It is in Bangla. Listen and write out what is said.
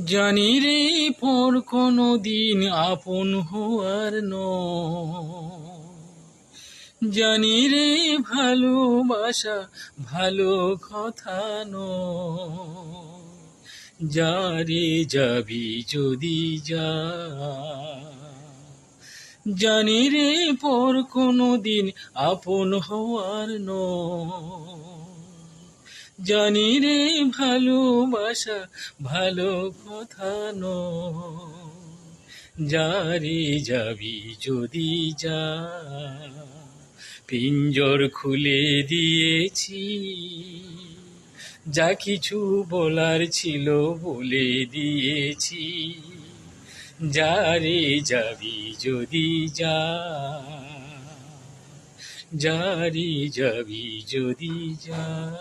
জানি রে পর কোনো দিন আপন হওয়ার নয়। জানি রে ভালোবাসা ভালো কথা নয়। যারে যাবি যদি যা, জানি রে পর কোনো দিন আপন হওয়ার নয়। জানি রে ভালোবাসা ভালো কথা নয়। যারে যাবি যদি যা, পিঞ্জর খুলে দিয়েছি, যা কিছু বলার ছিল বলে দিয়েছি। যারে যাবি যদি যা, যারে যাবি যদি যা।